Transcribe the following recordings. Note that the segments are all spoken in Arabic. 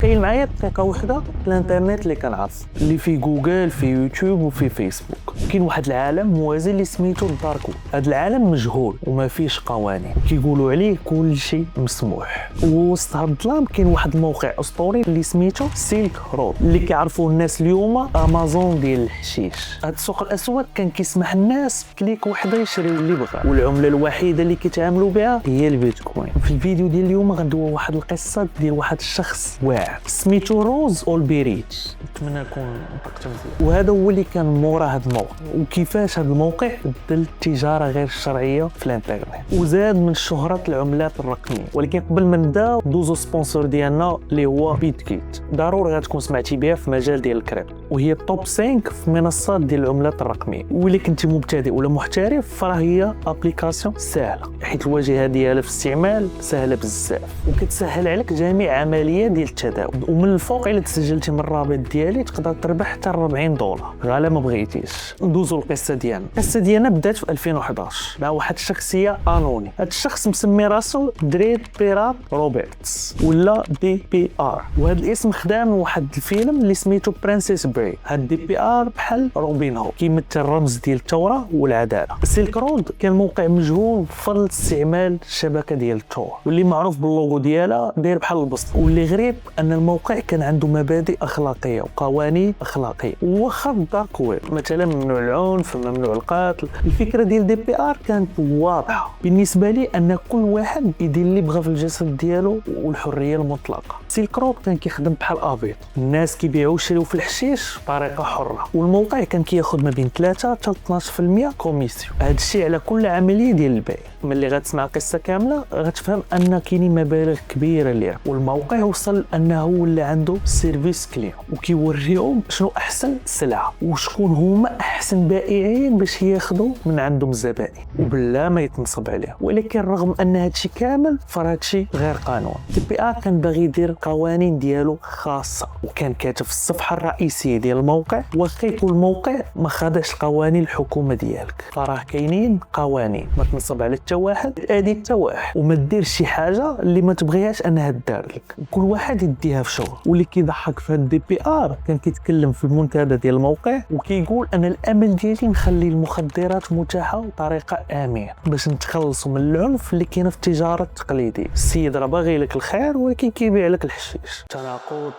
كاين معايا دقيقه وحده الانترنت اللي كنعرف اللي في جوجل في يوتيوب وفي فيسبوك. كاين واحد العالم موازي اللي سميتو الدارك ويب. هذا العالم مجهول وما فيش قوانين، كيقولوا عليه كل شيء مسموح. ووسط هذا الظلام كاين واحد الموقع اسطوري اللي سميتو سيلك رود اللي كيعرفوا الناس اليوم امازون ديال الحشيش. هذا السوق الاسود كان كيسمح الناس بكليك وحده يشريو اللي بغا، والعمله الوحيده اللي كيتعاملوا بها هي البيتكوين. في الفيديو ديال اليوم غندوي واحد القصه ديال واحد الشخص واعر سميتو روز اولبيريتش، نتمنى نكون نطقت مزيان. وهذا هو اللي كان مورا هذا الموقع وكيفاش هذا الموقع بدل التجاره غير الشرعيه في الانترنت وزاد من شهره العملات الرقميه. ولكن قبل ما نبدا دوزو سبونسور ديالنا اللي هو بيتكيت، ضروري غتكون سمعتي بها في مجال ديال الكريبتو، وهي التوب 5 في منصات ديال العملات الرقميه. واللي كنتي مبتدئ ولا محترف فراه هي ابليكاسيون سهله، حيت الواجهه ديالها في الاستعمال سهله بزاف وكتسهل عليك جميع عمليه ديال التداول. ومن الفوق الا تسجلتي من الرابط ديالي تقدر تربح حتى $40 غالا ما بغيتيش. ندوزو القصه ديالنا. القصه ديالنا بدات في 2011 مع واحد الشخصيه انوني. هذا الشخص مسمي راسو دريد بيرات روبرتس ولا دي بي ار، وهذا الاسم خدام من واحد الفيلم اللي سميتو برنسيس بري. هاد دي بي ار بحال روبين هود كيمثل الرمز ديال الثوره والعداله. سيلك رود كان موقع مجهول بفضل استعمال الشبكه ديال التور واللي معروف باللوغو ديالها داير بحال البسط. واللي غريب ان الموقع كان عنده مبادئ اخلاقيه وقوانين اخلاقيه. واخا الدارك ويب مثلا ممنوع العنف ممنوع القتل، الفكره ديال دي بي ار كانت واضحه بالنسبه لي ان كل واحد يدير اللي بغى في الجسد ديالو والحريه المطلقه. سيلك رود كان كيخدم بحال ابيض، الناس كيبيعوا ويشريو في الحشيش بطريقه حره، والموقع كان كياخذ ما بين 3 حتى 12% كوميسيون. هذا الشيء على كل عمليه ديال البيع. ملي غتسمع القصه كامله غتفهم ان كاينين مبالغ كبيره ليها، والموقع وصل انه ولا عنده سيرفيس كليون وكيوريهم شنو احسن سلعه وشكون هما احسن بائعين باش ياخذوا من عندهم الزبائن وبلا ما يتنصب عليهم. ولكن رغم ان هادشي كامل فراه هادشي غير قانون. دي بي ار كان باغي يدير قوانين ديالو خاصه، وكان كاتب في الصفحه الرئيسيه ديال الموقع واخا يكون الموقع ما خداش قوانين الحكومه ديالك فراه كاينين قوانين ما تنصب على حتى واحد ادي حتى واحد وما دير شي حاجه اللي ما تبغيهاش انها تدار لك، وكل واحد يديها في شغل. واللي كيضحك في هاد دي بي ار كان كيتكلم في المنتدى ديال الموقع وكيقول انا الامل ديالي نخلي المخدرات متاحه بطريقه امنه باش نتخلصوا من العنف اللي كاين في التجاره التقليديه. السيد راه باغي لك الخير ولكن كيبيع لك الحشيش. تناقض.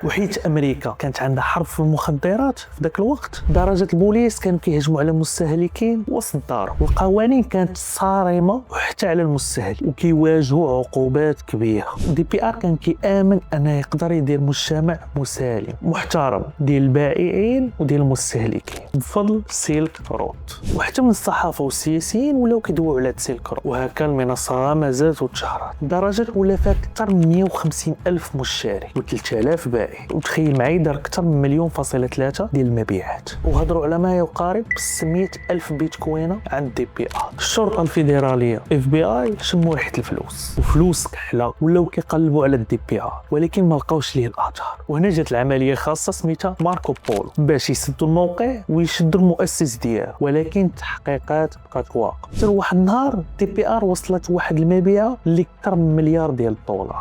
وحيت امريكا كانت عندها حرب في المخدرات في ذاك الوقت، درجه البوليس كانوا كيهجموا على المستهلكين وسط الدار، والقوانين كانت صارمه وحتى على المستهلك وكيواجهوا عقوبات كبيره. دي بي ار كان كيامن انه يقدر يدير مجتمع مسالم محترم ديال البائعين وديال المستهلكين بفضل سيلك رود. وحتى من الصحافه والسياسيين ولاو كيدويو على سيلك رود، وهكا المنصه مازالت وتشهرت لدرجه ولا فيها اكثر من 150 الف مشترك و3000 بائع. وتخيل معي دار اكثر من 1.3 ديال المبيعات، وهضروا على ما يقارب 600 الف بيتكوين عند دي بي ار. الشرطه الفيدراليه اف بي اي شموا ريحه الفلوس وفلوس كحله ولاو كيقلبوا على الدي بي ار، ولكن ما لقاوش ليه الاثار. وهنا جات العمليه خاصه سميتها ماركو بولو باش يسدوا الموقع ويشدوا المؤسس ديالو، ولكن التحقيقات بقات واقفه. حتى واحد النهار دي بي ار وصلت واحد المبيعه اللي اكثر من $1 مليار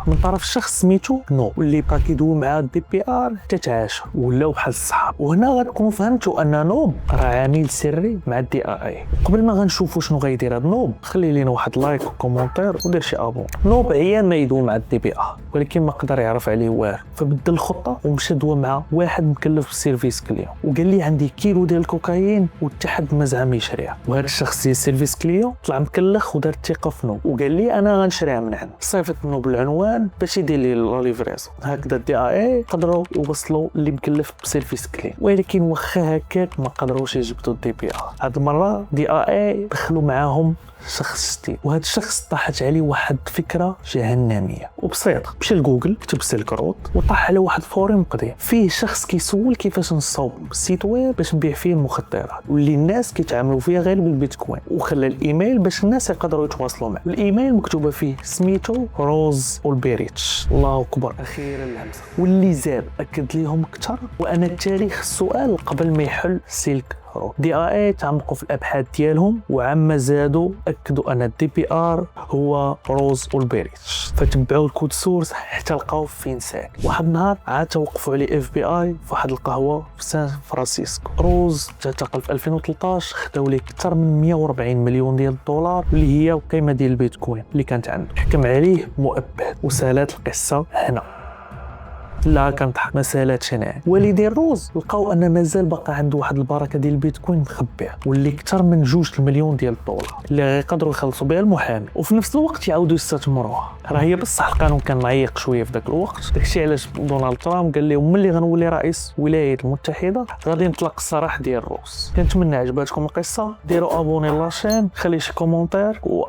من طرف شخص سميتو نو، واللي بقى كيدوي مع الدي بي ار حتى تعاشوا ولاو بحال الصحاب. وهنا غتكونوا فهمتوا ان نوب راه عميل سري مع الدي اي. قبل ما غنشوفوا شنو غيدير هذا نوب خلي لينا واحد لايك وكومونتير ودير شي ابون. نوب عيان ما يدوي مع الدي بي ار ولكن ما قدر يعرف عليه والو، فبدل الخطه ومشى دوا مع واحد مكلف بالسيرفيس كليون وقال لي عندي كيلو ديال الكوكايين واتحد ما زعم يشريها. وهذا الشخص ديال السيرفيس كليون طلع مكلخ ودار الثقه في نوب وقال لي انا غنشريها من عنده. صيفط نوب العنوان باش يدير لي ليفريزو. هكذا الدي اي قدروا يوصلوا اللي مكلف بسيرفيس كلين، ولكن واخا هكاك ما قدروش يجبدوا الدي بي ار. هاد المره دي اي دخلوا معاهم شخص جديد، وهذا الشخص طاحت عليه واحد فكره جهنميه وبسيطه. مشى لجوجل كتب سيلك رود وطاح على واحد فورم قديم فيه شخص كيسول كيفاش نصاوب سيت ويب باش نبيع فيه المخدرات واللي الناس كيتعاملوا فيها غير بالبيتكوين، وخلى الايميل باش الناس يقدروا يتواصلوا معه. الايميل مكتوبه فيه سميتو روز اولبيريتش. الله اكبر، اخيرا الهمزه. واللي زاد اكد ليهم اكثر وان التاريخ السؤال قبل ما يحل سيلك الحروب. DIA تعمقوا في الابحاث ديالهم وعما زادوا اكدوا ان DPR هو روز والبريتش، فتبعوا الكود سورس حتى لقاو فين ساك. واحد النهار عاد توقفوا عليه FBI في واحد القهوه في سان فرانسيسكو. روز تعتقل في 2013، خداو ليه اكثر من 140 مليون ديال الدولار اللي هي القيمه ديال البيتكوين اللي كانت عنده. حكم عليه مؤبد وسالات القصه هنا. لا كانت ما سالاتش هنا. والدي روز لقاو ان مازال باقي عنده واحد البركه ديال البيتكوين مخبيه واللي اكثر من 2 مليون ديال الدولار اللي غيقدروا يخلصوا بها المحامي، وفي نفس الوقت يعاودوا يستثمروها. راه هي بصح القانون كان معيق شويه في ذاك الوقت، داكشي علاش دونالد ترامب قال لهم ملي غنولي رئيس الولايات المتحده غادي نطلق السراح ديال روز. كنتمنى عجباتكم القصه، ديروا ابوني لاشين، خلي شي كومونتير و